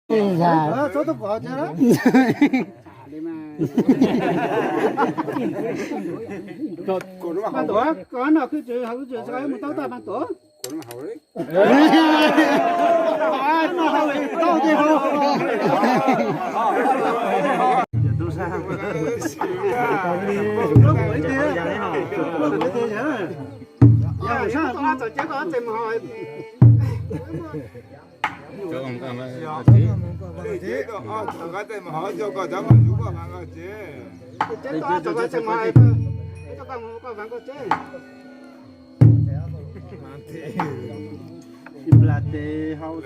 chỗ tôi có chứ đó. Ban tổ có nào cứ chơi hậu chơi cái một tao ta ban tổ. Nó hậu tao chơi hậu. Tôi sao? Lúc ấy thế, lúc ấy thế nhá. Giờ sao tao tổ chức có tìm hỏi. cho ông ta mà thế đó thằng cái tên mà hỏi cho có dám mà giúp bạn cái chứ Chết có cho cái tìm hỏi. Cho con có bạn có chứ. Implante hậu.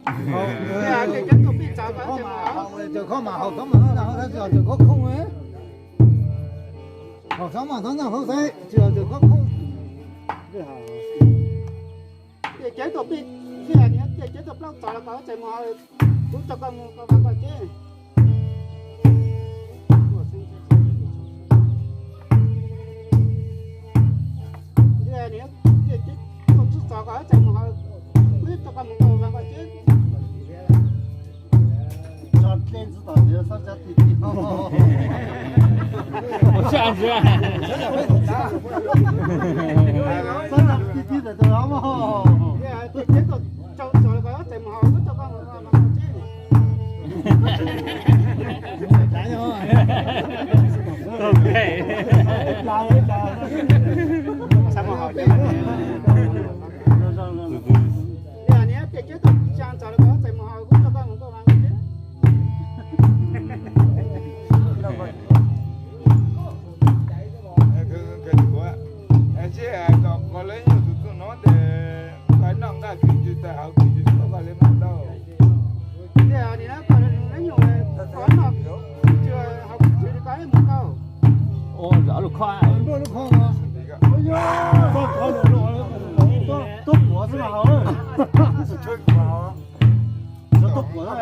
Cái chết có biết sao có tìm hỏi. Giờ có mà hậu có mà nó giờ có không ấy. Hậu sống mà nó không thấy, giờ có không. Cái chết có biết cái này nhá, chết có lâu tao là có tìm hỏi. Giúp cho con bạn có chứ. Cái này cái chết có chút tao có tìm hỏi. Biết cho con bạn có chứ. Cho lên知道你上家弟弟。我这样子啊，真的弟弟的都好不好？这个就那个怎么好？我这个我OK，什么好的？呀，你这个想找那个怎么好？我这个我玩过去。cái của em chứ có lấy nhiều tụi nó để cái nòng cái chuyện tại học chuyện nó có lấy mặt đâu Giờ thì nó còn lấy nhiều có nó chưa học chưa có một câu. 哦，绕路快，多了空啊！哎呀，都活是吧？好了，是吹鼓啊这都活了呀。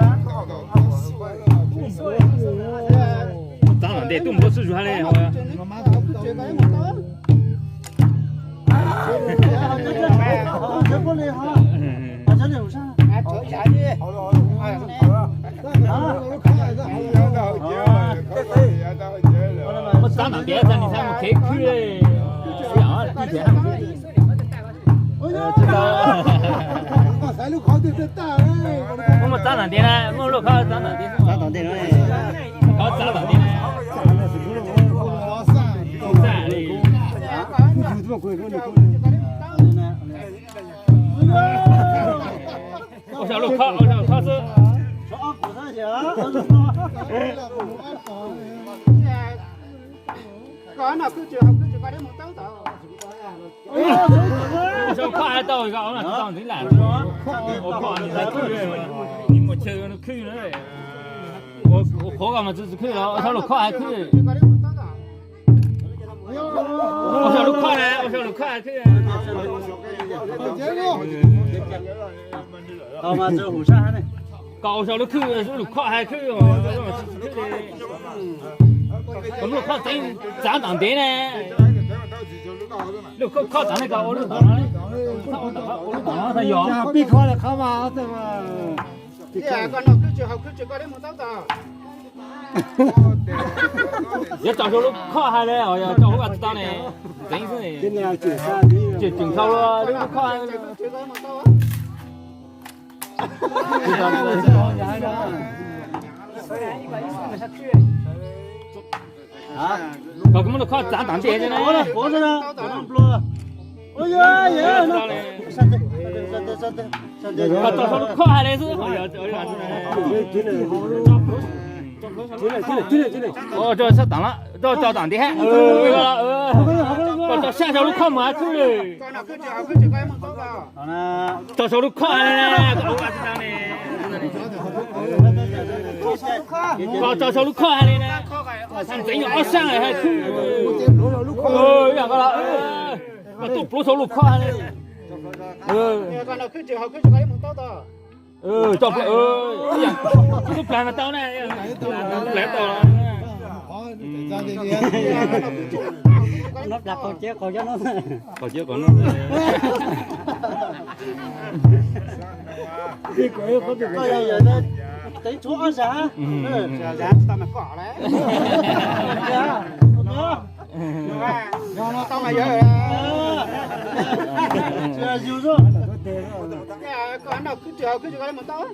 当然得动不吃出来嘞，好呀。我妈都不觉得有多。这不厉害，啊，这楼上，啊，走下去。好了要到节了要到节了我当当电站，你看我开去嘞，是啊，地铁还没去。知道。把山路考的真大哎！我们当当电呢，我路考当当电，当当电嘞，考当当电嘞。在嘞。我想路考，我想考试。có nào cứ chưa học cứ chưa có đến một tấu tàu. Sao khoa hai tàu thì cậu là tàu thế làm đó. Ủa còn thì thấy khư rồi. Nhưng mà chơi nó khư nữa rồi. Ủa khó cả mà chỉ khư đó. Sao nó khoa hai khư. Ủa sao nó khoa này, ủa sao nó khoa hai khư. Mà giờ hủ sa này. Cậu sao nó khư, sao nó khoa hai khư rồi. Còn nó khoa tính giá đẳng thế này. Nó khoa giá này cậu nó đẳng đấy. Nó thay gió. Bị khó là khó mà thế mà. Dạ con nào cứ chưa học cứ chưa có đến một tấu tàu. Giờ cho nó khoa hai này rồi, cho nó bắt tao này. Tính thế này. Cái nào chuyển sang đi. Chuyển sau đó, nó khoa. Chưa có một tấu. Còn cái nó khoa giá đẳng thế này. Có rồi đó. Ôi giời ơi. Còn cho nó khoa hai này chứ. Cho sao đẳng đó, cho đẳng thế hả? Còn cho sang cho nó khoa mà cứ rồi. Con nào cứ chưa học cứ chưa có đến một tấu tàu. Cho số nó khoa này, cậu bắt tao này. Còn cho số nó khoa này nè. Thằng tính nó sang này hay cứ. Nhà con là mà tụt lỗ số nó khoa này. Con nào cứ chưa học cứ chưa có đến một tấu tàu. Cho cái plan là tao này. Lẽ tao. Nó đặt con chết còn cho nó. Còn chưa có nó. Đi có được Bây giờ nó tới chỗ ăn giá giá tao mà cỏ đấy nó tao mày giờ chưa dữ rồi có nào cứ chờ cái một tao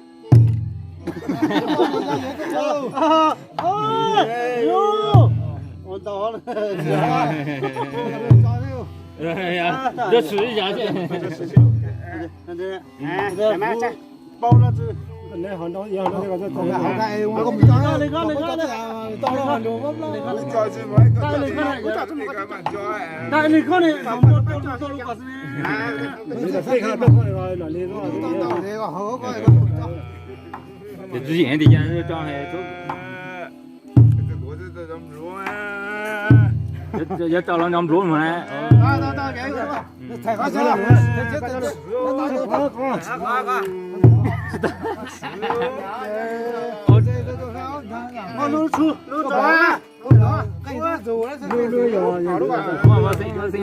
这试一下去。包了这。你好多以後呢個都做好嘅。我咁唔裝你講當啦做咁啦但係你講你你就飛下都開來嗱，你嗰個这之前的人装还都，这找了两桌嘛呢。太好笑了，我露出露走啊！我行我行。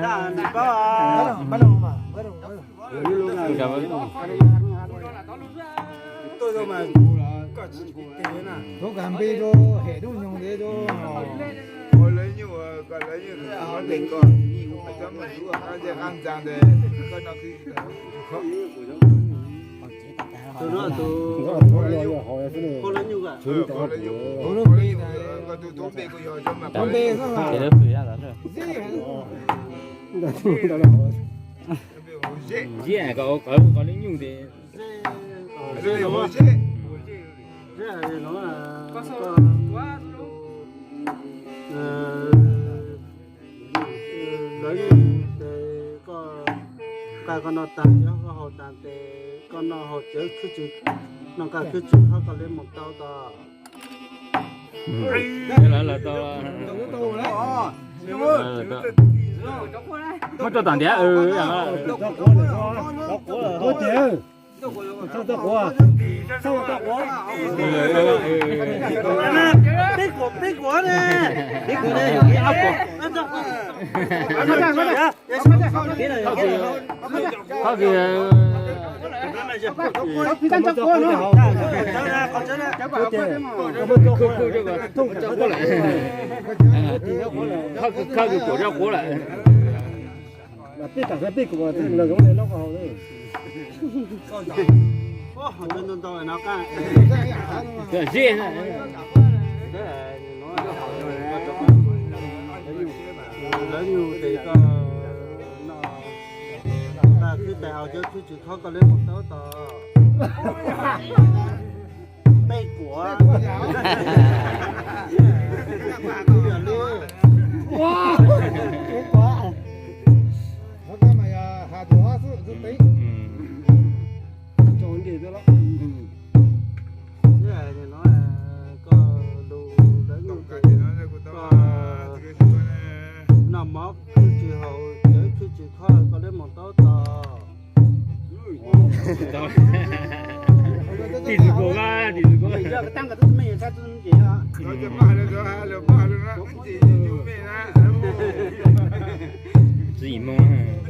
那你包啊？不弄嘛，不弄。tôi đâu mà都干杯咗，係都用嘅咗。我lấy nhiều cái lấy nhiều nó định còn cho mình chú ở cái ăn chàng để cái nó khi tôi nói tôi có lấy nhiều cả có lấy nhiều cái tôi tốn bê của giờ cho mà tốn bê sao mà给他水下咱这。dễ có lấy nhiều thì. cái này hồ dễ nó là có lấy có cái con nó tàn cho có hồ tàn thì con nó hồ chữ cứ chữ nó cả cứ chữ nó có lên một tao to Thế là to. Nó cho tàn đĩa có tiền. Sao tao quá? Sao tao quá? Biết của nè. Biết của đây cái áo của. có kìa. Khao cái cổ ra cổ lại. Là biết cả cái biết của là giống này nó vào đây. Nên tôi nó cả. Cái gì này? Lấy nhiều thì có nó ta cứ đào cho chú khó có lấy một tớ tờ tay của Wow. Quá. Nó cái mày hạ thủ hóa sự tính. Trốn gì đó. Cái này nó là có đồ lấy nhiều thì có nằm móc cứ chỉ hậu chứ cứ chỉ khó có lấy một tớ tờ đi từ cổ ra, đi từ cổ. bây giờ cái tăng cái thứ mình sao tôi chỉ hả nóจะมาเลยจะหาเลยมาเลยนะจีนยูเมนะ 自己蒙。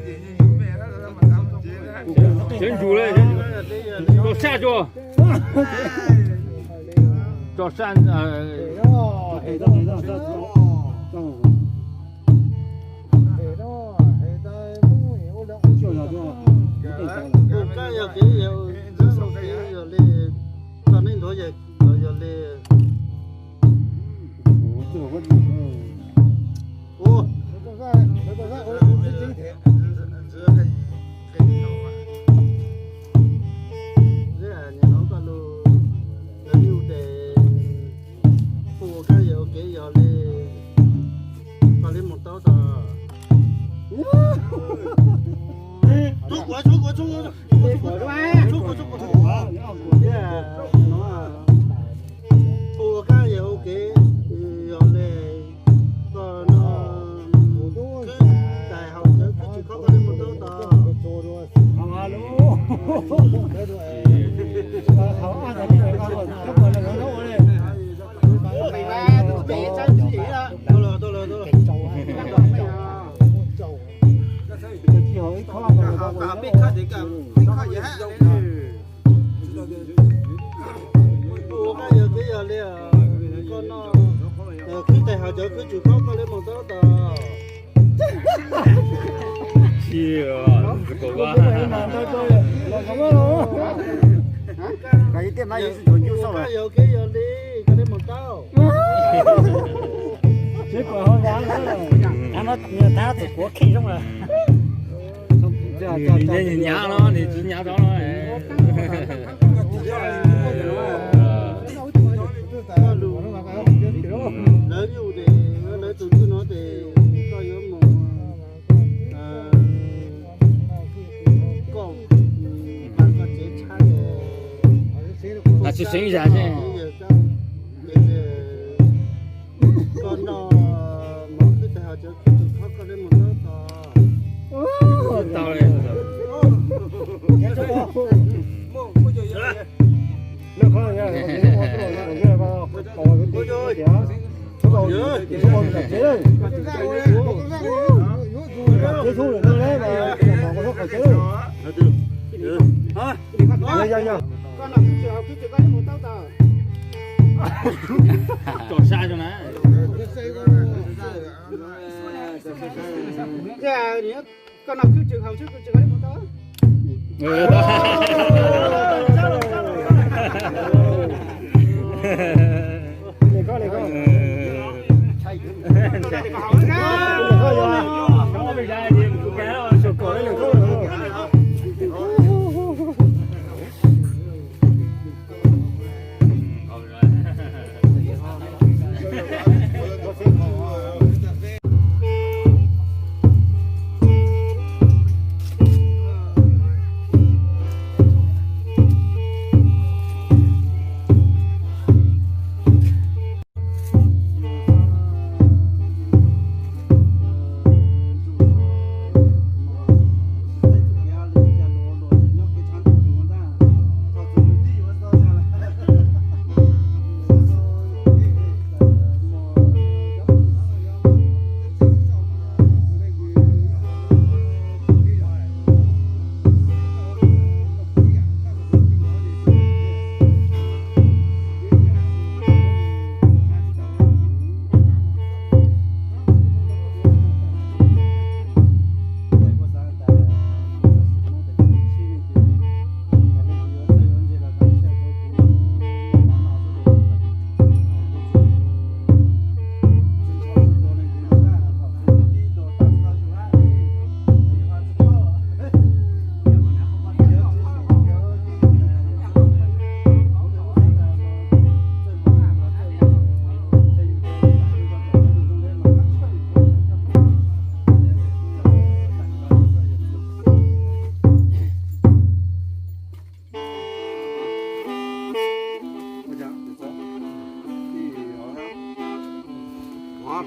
จีนยูเมนะเรามาทำจีนนะ 真煮了，做啥做？做山cái giờ cái giờ giờ đi còn nên thôi giờ giờ đi ô nó có lu nhiều để phụ cái giờ cái giờ đi còn lên một tao tờ chúc quá nó phụ cái giờ ok giờ đi còn nó cứ đại học cứ chỉ có lên một tao tờ biết khác thì cả họ chở cứ chịu khó có lấy một tao tao chiều cổ quá cái tiền này是纯优秀的， 有给有哩个lấy một tao 结果好玩了，他祖国看中了。你娘了，你只娘着了哎。lỡ nhiều thì lỡ tụi nó thì có giống một có bạn có chế cha à chị sinh ra chứ con nó mỗi cái thời cho cái tụi nó có đến một đó tao đây那可能也，我接触人来嘛，我说可接受。呀， con nào cứ chịu có đến một tao tao cỏ xa cho nó thế con nào cứ chịu không chứ cứ chịu có đến một tao này có. nó bị ra thì cũng kéo sổ cổ đấy là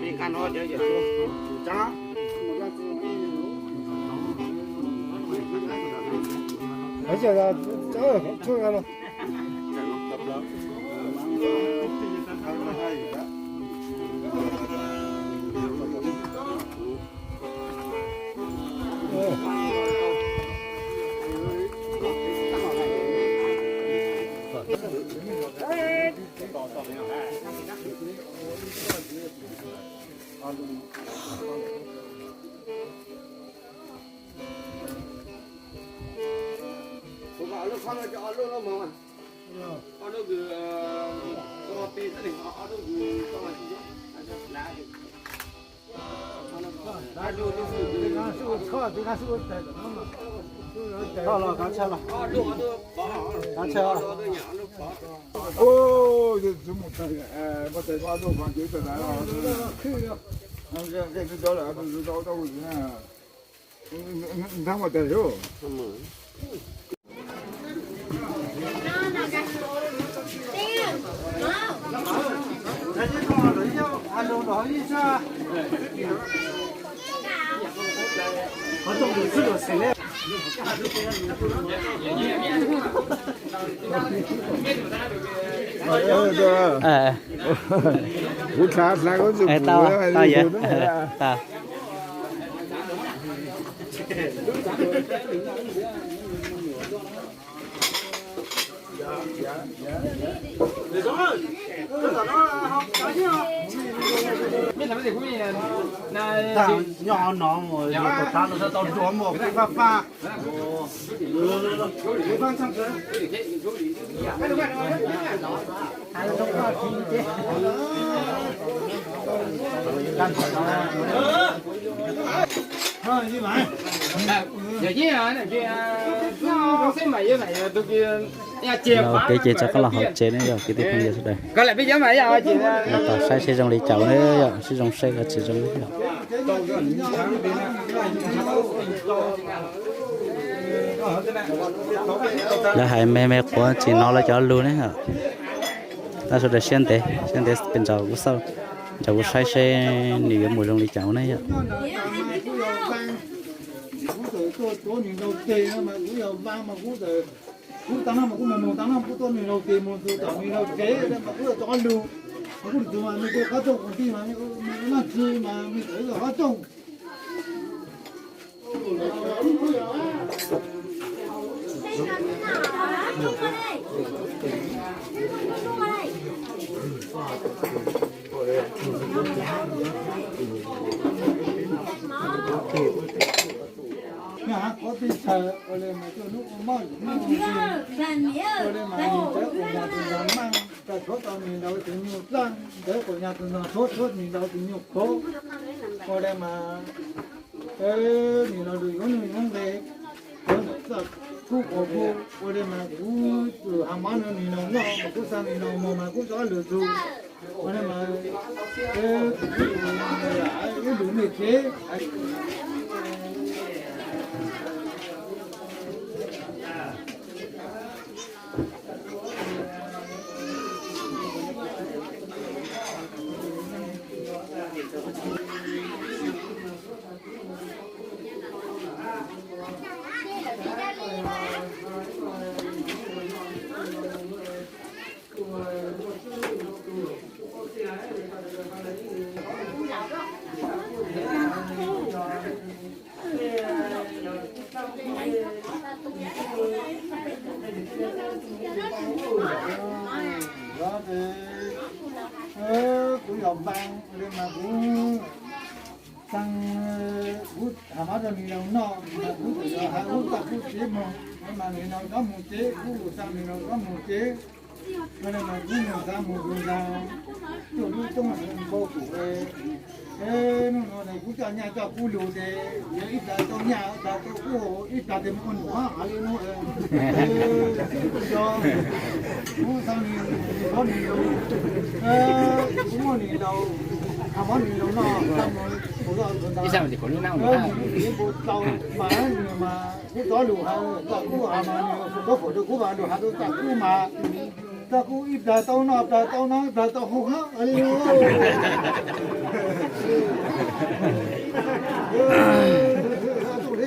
bị can ho chơi vậy chả Bây giờ là chơi rồi. Rồi, cá chê rồi. Cá chê rồi. Ô,这么大个，我在抓住房就在那了。这到了，都是到位呢。你看我带哟。我看三个字，tao vậy tao để đó tất cả nó học cái gì không biết là cái gì cũng như là thằng nhỏ nó rồi có thằng nó sẽ tao chúa một cái pha pha cái pha xong rồi thôi như vậy giờ chứ này kia nó sẽ mày với mày tôi kia rồi cái chế cho các là họ chế nữa rồi cái tiếp theo đây có lại bây giờ mày giờ chị tao sai xây trong lý cháu nữa rồi xây trong xây là chỉ trong lý là hai mẹ của chị nó là cho luôn đấy hả ta sẽ để xem thế bên cháu cũng sao cháu cũng sai xây nhiều mùi trong lý cháu này tôi nhìn đầu tiên mà cũng giờ vang mà cũng giờ cũng tăng năm mà cũng một tăng năm cũng tôi nhìn đầu tiên một tôi tổng nhìn đầu kế mà cũng là cho lưu cũng từ mà mình có trồng còn khi mà mình là chi mà mình thấy là có trồng có tin sợ ở đây mà cho lúc mà ở đây mà nhìn thấy của nhà tôi làm mang cả số tao nhìn đâu thì nhiều răng đấy của nhà tôi nó sốt nhìn đâu thì nhiều khổ ở đây mà nhìn nó được những những cái khu của khu ở đây mà cũng từ hàng món nữa nhìn nó mà cũng sang nhìn nó mà cũng rõ lừa dù ở đây mà cái đủ này chế đó thì cũng làm vang nên mà cũng sang hút hàm áo cho mình nó mà hút thì là hút ta hút chế mà nhưng mà mình nó có một chế hút sang mình nó có một chế nên mà cũng mình ra một người ra chỗ đi trong mình vô cụ nó này cũng cho nhà cho cụ lù để ít là cho nhà cho cụ ít là thì con hóa ở đây nó cho cũng sang mình có mình đâu cũng có mình đâu à món mình đâu nó đi sao thì có lúc nào nữa một tàu mà cũng có đủ hàng cũng mà có phổ được cũng vào đủ hàng cũng mà ta cũng ít là tao nó tao không hết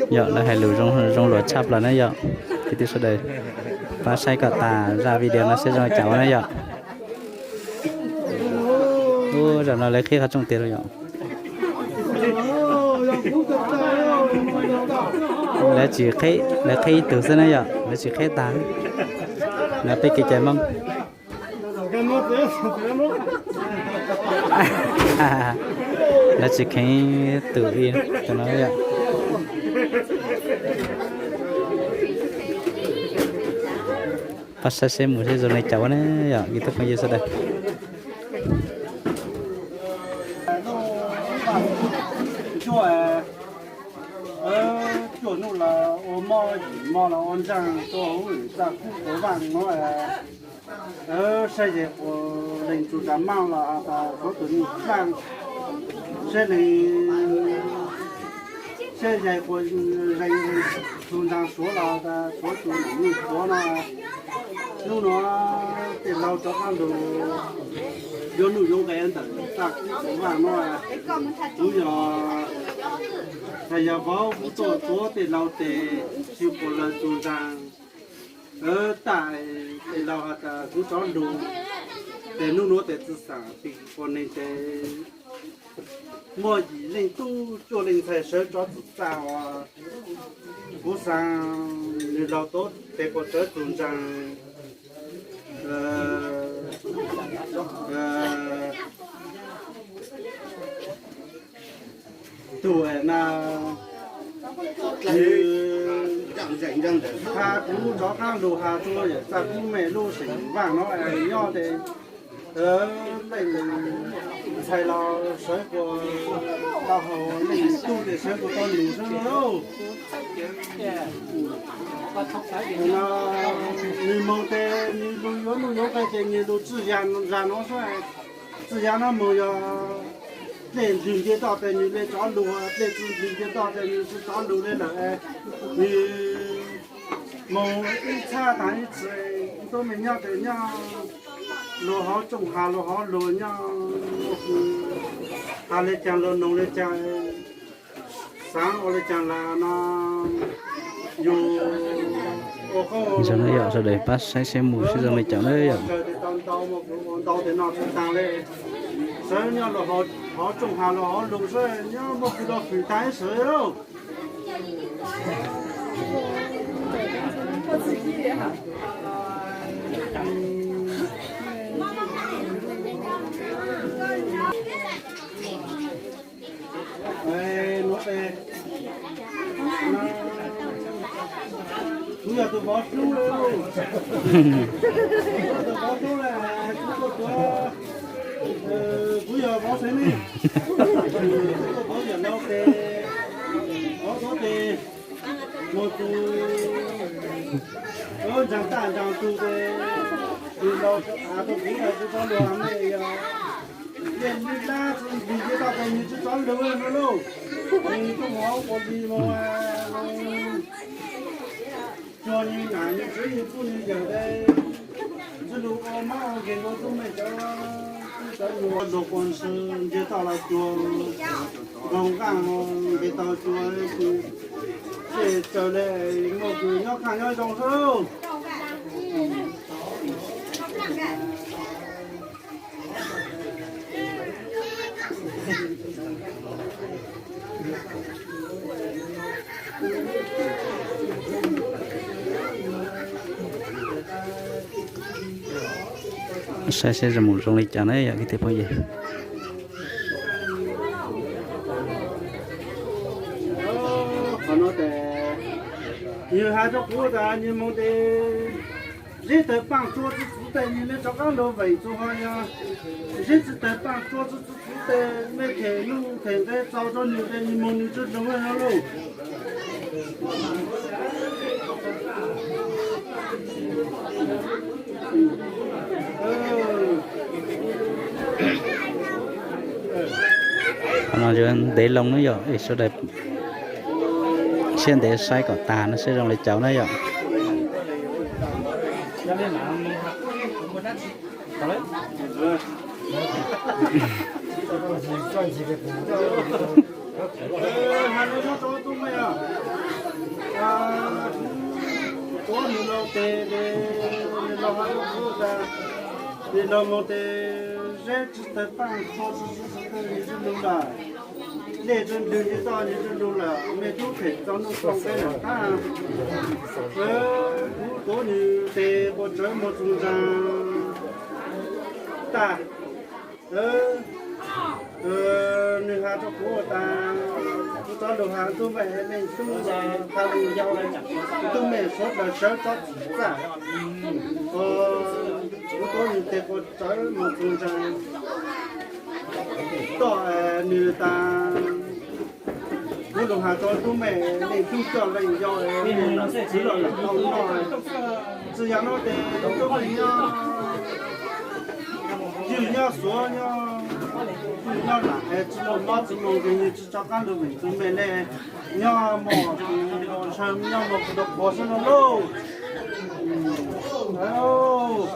giờ là hai lửa trong lửa chắp là nó giờ thì tiếp sau đây và sai cả tà ra video nó sẽ cho cháu nó giờ rồi nó lấy khi khác trong tiền rồi là chỉ khi từ xưa nó giờ là chỉ khi tán là bị cái mâm là chỉ khi tự yên cho nó vậy phát sẽ xem một cái rồi này cháu này giờ cái thức gì sau đây chỗ nó là ô mò là on trang chỗ ra khu của bạn nó là xây dựng của đình chủ đảm mang là có tuần vàng xây dựng của đình chủ đảm số là có tuần như có là lúc nó tiền lâu cho ăn đồ vô nội dung cái anh tự ra của bạn nó là chủ yếu thầy giáo bảo tổ thì lâu thì chịu một lần tu rằng ở tại thì lâu hạt cũng có đủ để nuôi nó để tự sản thì còn nên để mua gì lên tu cho lên thầy sớ cho tự tạo cũng sang như lâu tốt để có tới tu rằng 路那他不着看路他做人，在不美路行，往那要的那才老水果，然后那种的水果到路上喽。那你没得，你路有个的，你都自然然后说，自然那没有。那人家到的你来找路啊，那人家到的你是找路来了哎，你某一餐谈一次都没鸟的鸟，路好种下路好路鸟，他来讲路农来讲，上我来讲啦那有。cho nó giờ rồi để bắt sai xe mù sẽ rồi cho nó giờ đau thì nó cũng tăng lên sợi nhau là họ trồng hà là họ lùng sợi nhau một cái đó phải tái sợi đâu nó về bây giờ tôi bỏ xuống rồi tôi bỏ xuống là bây giờ bỏ xuống đi tôi bỏ giờ đâu thì bỏ đó thì một chẳng tàn chẳng tu thì đâu tôi nghĩ là tôi có đồ ăn này liền đi ra vì cái tao thấy như tôi được nó luôn thì tôi ngó có gì mà cho nên là những cái gì cũng như giờ đây chứ lúc mà cái nó cũngไม่cho nó đồ con sư cái tao là chùa vòng cang cái tao chùa thì để trở lại một người nó khá nhau trong số sai ra một trong lịch trả này cái tiếp bao giờ nó để như hai chỗ cũ ta như một cái rất là bằng chỗ chứ chủ đề như là cho các lô vậy cho họ nha rất là bằng chỗ chứ chủ đề mấy cái nu cái sau cho nhiều cái như một như chút giống như nó luôn nó cho để lông nó giờ để số đẹp xem để sai cỏ tà nó sẽ rong lại cháu nó giờ có nhiều lâu tê lâu hai lâu ra đi lâu một tê rất là tăng khó như lúc là để cho đường như to như lúc là mấy chú thể cho nó không cái nào cả có như tê có chơi một chúng ta ta người hà cho cô ta tôi cho đồ hàng tôi về mình tôi về ta đi nhau tôi về số là số cho cả có những cái có chơi một chúng ta to người ta nếu đồ hàng cho tôi về để tôi cho lại nhau nó sẽ chỉ là không nói chỉ là nó để tôi về nhau chỉ nhau số nhau nhau là chỉ là nó chỉ một cái chỉ cho các đồ mình chúng mình này nhau một xem nhau một cái đồ bò nó lâu đâu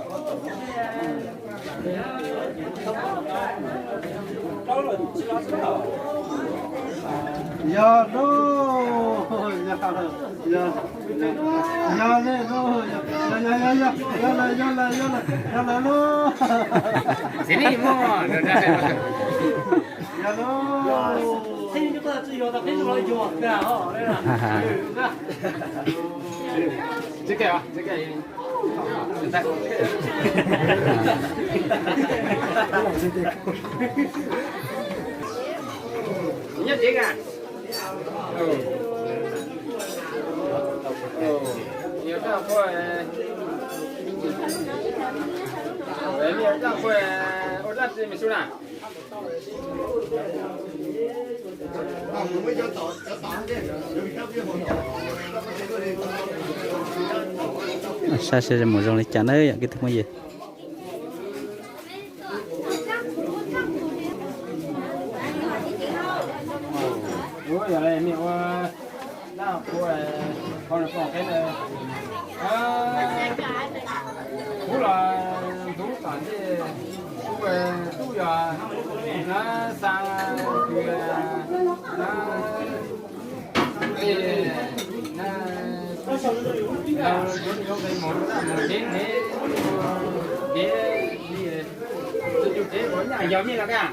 giờ đâu giờ lên đâu giờ luôn xin đi mua được rồi giờ luôn thế chúng ta chỉ có tập đến rồi chưa nè họ đây là chứ kìa nhất chị à nhiều cái thôi vậy nhiều cái thôi ở đây thì mình xuống nào sao sẽ một rong lấy chả nơi cái thứ gì ủa giờ này miệng nào của con là còn cái này cú là cú toàn thì cú về cú giờ nó sang thì nó thì nó có cái món là đến thế gì chụp thế của nhà giống như là cái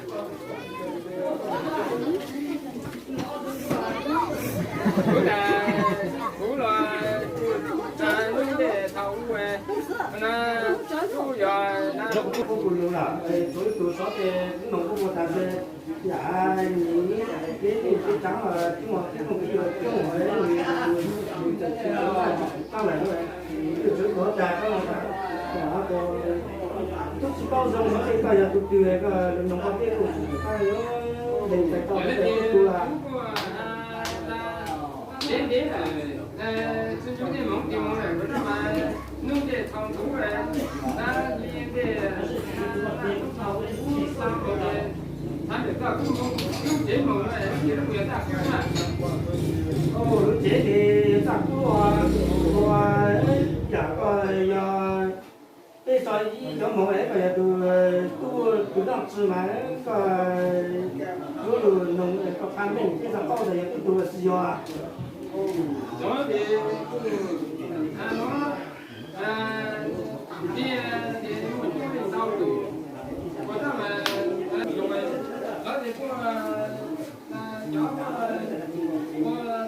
cú là lúc để thấu về nó cú giờ nó cú luôn là tôi số thì nông cú một tháng thì dạ những cái trắng là chúng một cái một ấy người tăng lại rồi từ có trà có một đó có chút chỉ bao giờ nó sẽ phải là từ từ cái nông con tiếp tục phải để phải cho cái là đến là chúng tôi muốn tìm một người đó mà nung để thòng thú rồi đã liên để sao rồi thay được cả cũng không chế một này chỉ là quyền đặt cái chế thì chắc của chả có cái sợi giống một ấy phải từ đó chứ mà cái nông có phan mình cái sao có thì từ xíu à đó thì nó đi một cái sau từ có ta mà dùng này đó thì cũng nhỏ của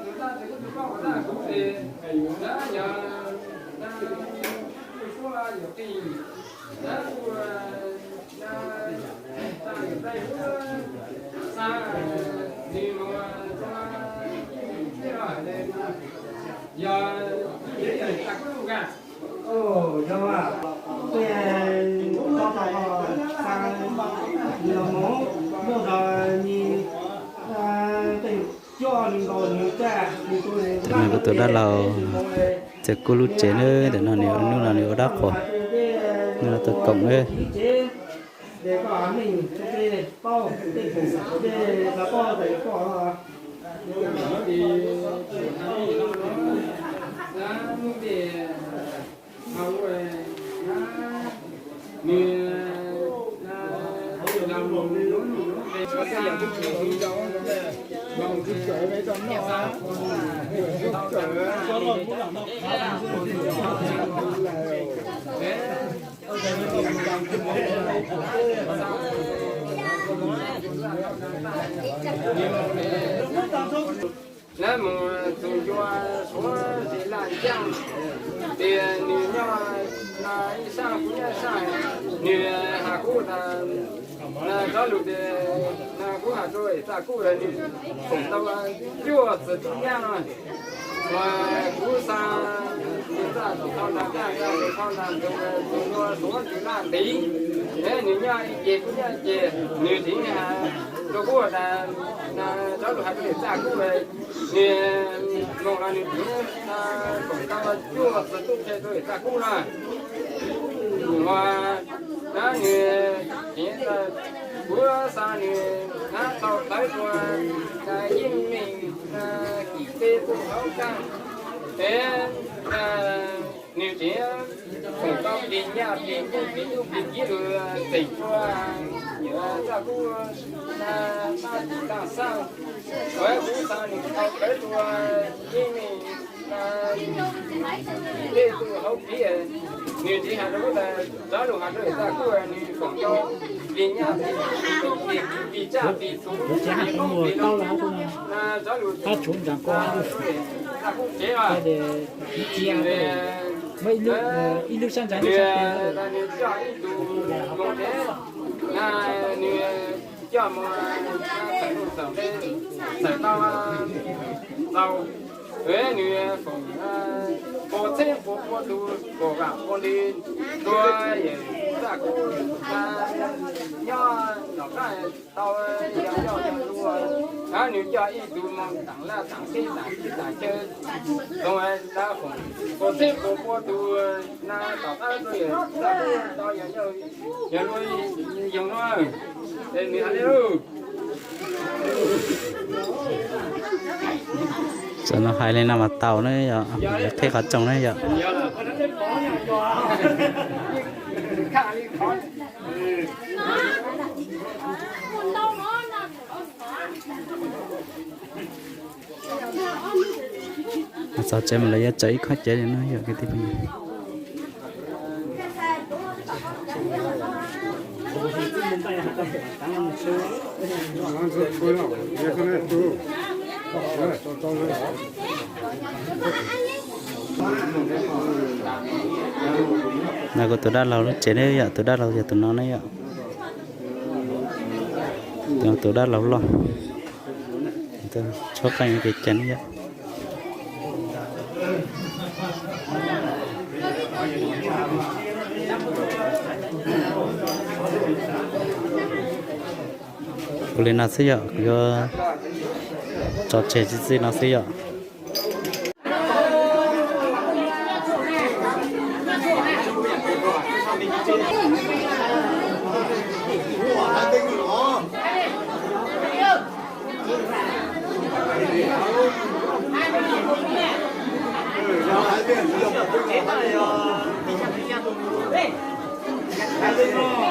người ta thì cũng có ta cũng thì đã nhờ đã số là nhiều tiền đã của ta đây xa thì mà giờ dễ dàng ta có luôn cả đâu à cái có sang nhiều món mua rồi nhìn tình cho mình còn nhiều cha thì tôi đã là sẽ cô lút chế nữa để nó nếu đáp khỏi nên là tôi cộng ấy để có mình cái bao cái là bao để có thì để hầu về như làm một về có thể làm được đó bằng cái trở về trong nó trở cho nó cũng làm nếu mà dùng cho số thì là chăng thì nếu như là sao cũng là sai nếu hà cũ là đó lúc là cũ hà rồi ta cũ là cũng đâu chưa sử dụng nhau rồi và cũ sa chúng ta không làm ra không làm dùng số thì là tí nếu như về cũng như về nếu thì tôi cũ là đó là hai cái ta cũ về thì mong là nếu cũng cao chưa sử dụng thế thôi ta cũ là và đó hiện là bữa sau thì nó tàu tới của yên mình kỳ tê của họ căng thế nếu chỉ không có đi nhà thì cũng chỉ được tỉnh qua nhớ ra cũng ta sao với bữa sau thì tàu tới của yên mình tê của họ kia nếu chỉ hàng đó là đó là hàng đó ta cũng là còn cho vì nhà vì cha vì số giá cũng mua tao là không ta chúng chẳng qua để chia mấy nước ít nước sang trái nước sang cho mà phải luôn tao đây phải tao tao với người phụ có thêm có đủ có cả con đi tôi也在过nhau nó cái tao nhau luôn à nếu cho ít đủ mà tặng là tặng chơi rồi ta cũng có thêm có đủ na tao ta tôi tao nhau luôn dùng nó để mình ăn luôn cho nó hay lên mà tàu nữa giờ thế khó trồng đấy giờ sao chơi mình lấy cháy khó chơi nó giờ cái tiếp này này của tụi đã lâu nó chế đấy giờ tụi đã lâu giờ tụi nó đấy giờ tụi đã lâu lo tụi cho cái cái chén vậy lên nó sẽ giờ cho chế gì nó sẽ giờ Hãy subscribe cho kênh Ghiền Mì Gõ để không bỏ lỡ những video hấp dẫn.